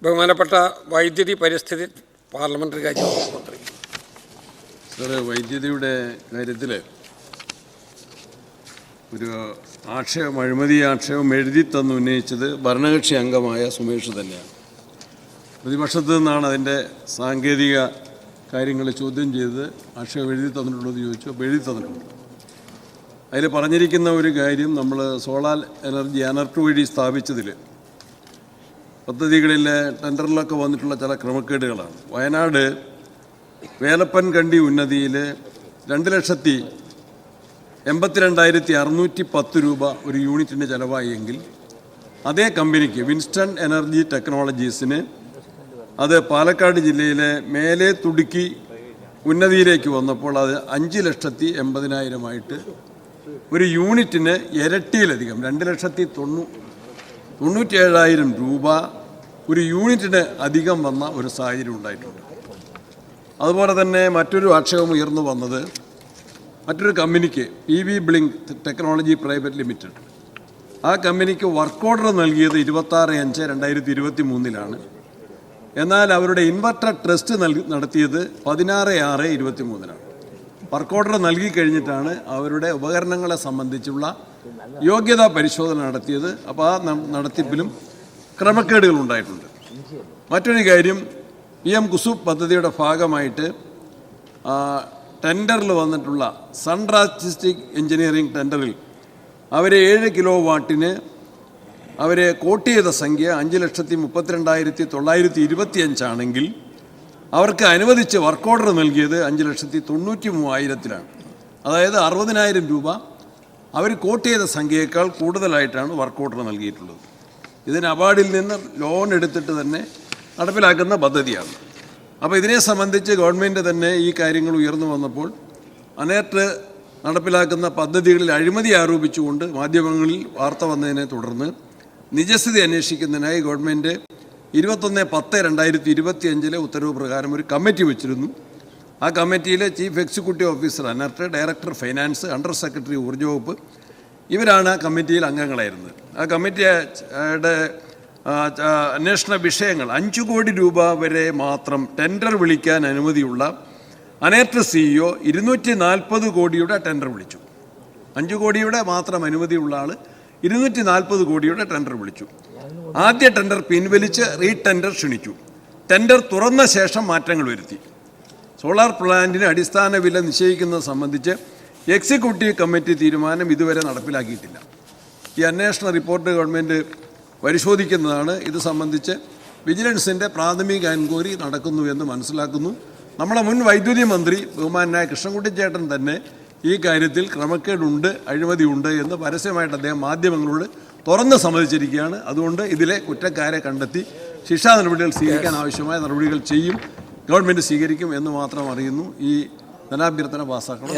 ബഹുമാനപ്പെട്ട വൈദ്യുതി പരിസ്ഥിതി പാർലമെന്ററി കാര്യ മന്ത്രി. സാറ്, വൈദ്യുതിയുടെ കാര്യത്തിൽ ഒരു അഴിമതി ആക്ഷേപം എഴുതി തന്നു ഉന്നയിച്ചത് ഭരണകക്ഷി അംഗമായ സുമേഷ് തന്നെയാണ്. പ്രതിപക്ഷത്തു നിന്നാണ് അതിൻ്റെ സാങ്കേതിക കാര്യങ്ങൾ ചോദ്യം ചെയ്ത് ആക്ഷേപം എഴുതി തന്നിട്ടുണ്ടോ എന്ന് ചോദിച്ചു. അപ്പോൾ എഴുതി തന്നിട്ടുണ്ട്. അതിൽ പറഞ്ഞിരിക്കുന്ന ഒരു കാര്യം, നമ്മൾ സോളാർ എനർജി അനർട്ട് വഴി സ്ഥാപിച്ചതിൽ പദ്ധതികളിലെ ടെൻഡറിലൊക്കെ വന്നിട്ടുള്ള ചില ക്രമക്കേടുകളാണ്. വയനാട് വേലപ്പൻ കണ്ടി ഉന്നതിയിൽ 2,82,610 രൂപ ഒരു യൂണിറ്റിന് ചിലവായെങ്കിൽ അതേ കമ്പനിക്ക് വിൻസ്റ്റൺ എനർജി ടെക്നോളജീസിന് അത് പാലക്കാട് ജില്ലയിലെ മേലെ തുടുക്കി ഉന്നതിയിലേക്ക് വന്നപ്പോൾ അത് 5,80,000 ഒരു യൂണിറ്റിന് ഇരട്ടിയിലധികം 2,97,000 രൂപ ഒരു യൂണിറ്റിന് അധികം വന്ന ഒരു സാഹചര്യം ഉണ്ടായിട്ടുണ്ട്. അതുപോലെ തന്നെ മറ്റൊരു ആക്ഷേപം ഉയർന്നു വന്നത് മറ്റൊരു കമ്പനിക്ക് PV blink technology private limited, ആ കമ്പനിക്ക് വർക്ക് ഓർഡർ നൽകിയത് 26/5/2023 എന്നാൽ അവരുടെ ഇൻവെർട്ടർ ടെസ്റ്റ് നടത്തിയത് 16/6/23 വർക്ക് ഓർഡർ നൽകി കഴിഞ്ഞിട്ടാണ് അവരുടെ ഉപകരണങ്ങളെ സംബന്ധിച്ചുള്ള യോഗ്യതാ പരിശോധന നടത്തിയത്. അപ്പോൾ ആ നടത്തിപ്പിലും ക്രമക്കേടുകൾ ഉണ്ടായിട്ടുണ്ട്. മറ്റൊരു കാര്യം, PM കുസുബ് പദ്ധതിയുടെ ഭാഗമായിട്ട് ടെൻഡറിൽ വന്നിട്ടുള്ള സൺ സ്റ്റാറ്റിസ്റ്റിക് എഞ്ചിനീയറിംഗ് ടെൻഡറിൽ അവരെ 7 കിലോ വാട്ടിന് അവരെ കോട്ട് ചെയ്ത സംഖ്യ 5,32,925 ആണെങ്കിൽ അവർക്ക് അനുവദിച്ച് വർക്ക് ഓർഡർ നൽകിയത് 5,93,000 അതായത് 60,000 രൂപ അവർ കോട്ട് ചെയ്ത സംഖ്യയേക്കാൾ കൂടുതലായിട്ടാണ് വർക്ക് ഓർഡർ നൽകിയിട്ടുള്ളത്. ഇതിന് അവാർഡിൽ നിന്ന് ലോൺ എടുത്തിട്ട് തന്നെ നടപ്പിലാക്കുന്ന പദ്ധതിയാണ്. അപ്പോൾ ഇതിനെ സംബന്ധിച്ച് ഗവൺമെൻറ് തന്നെ ഈ കാര്യങ്ങൾ ഉയർന്നു വന്നപ്പോൾ അനേർട്ട് നടപ്പിലാക്കുന്ന പദ്ധതികളിൽ അഴിമതി ആരോപിച്ചുകൊണ്ട് മാധ്യമങ്ങളിൽ വാർത്ത വന്നതിനെ തുടർന്ന് നിജസ്ഥിതി അന്വേഷിക്കുന്നതിനായി ഗവൺമെൻറ് 21/10/2025 ഉത്തരവ് പ്രകാരം ഒരു കമ്മിറ്റി വെച്ചിരുന്നു. ആ കമ്മിറ്റിയിലെ chief executive officer ANERT, director finance, under secretary ഊർജ്ജ വകുപ്പ് ഇവരാണ് ആ കമ്മിറ്റിയിൽ അംഗങ്ങളായിരുന്നത്. ആ കമ്മിറ്റിയുടെ അന്വേഷണ വിഷയങ്ങൾ 5 കോടി രൂപ വരെ മാത്രം ടെൻഡർ വിളിക്കാൻ അനുമതിയുള്ള അനർട്ട് CEO 240 കോടിയുടെ ടെൻഡർ വിളിച്ചു. 5 കോടിയുടെ മാത്രം അനുമതിയുള്ള ആൾ 240 കോടിയുടെ ടെൻഡർ വിളിച്ചു. ആദ്യ ടെൻഡർ പിൻവലിച്ച് റീടെൻഡർ ക്ഷണിച്ചു. ടെൻഡർ തുറന്ന ശേഷം മാറ്റങ്ങൾ വരുത്തി. സോളാർ പ്ലാന്റിന് അടിസ്ഥാന വില നിശ്ചയിക്കുന്നത് സംബന്ധിച്ച് എക്സിക്യൂട്ടീവ് കമ്മിറ്റി തീരുമാനം ഇതുവരെ നടപ്പിലാക്കിയിട്ടില്ല. ഈ അന്വേഷണ റിപ്പോർട്ട് ഗവൺമെൻറ് പരിശോധിക്കുന്നതാണ്. ഇത് സംബന്ധിച്ച് വിജിലൻസിൻ്റെ പ്രാഥമിക എൻക്വയറി നടക്കുന്നു എന്ന് മനസ്സിലാക്കുന്നു. നമ്മുടെ മുൻ വൈദ്യുതി മന്ത്രി ബഹുമാനായ കൃഷ്ണൻകുട്ടി ചേട്ടൻ തന്നെ ഈ കാര്യത്തിൽ ക്രമക്കേടുണ്ട്, അഴിമതിയുണ്ട് എന്ന് പരസ്യമായിട്ട് അദ്ദേഹം മാധ്യമങ്ങളോട് തുറന്ന് സമ്മതിച്ചിരിക്കുകയാണ്. അതുകൊണ്ട് ഇതിലെ കുറ്റക്കാരെ കണ്ടെത്തി ശിക്ഷാ നടപടികൾ സ്വീകരിക്കാൻ ആവശ്യമായ നടപടികൾ ചെയ്യും, ഗവൺമെൻറ് സ്വീകരിക്കും എന്ന് മാത്രം അറിയുന്നു. ഈ ധനാഭ്യർത്ഥന പാസ്സാക്കണം.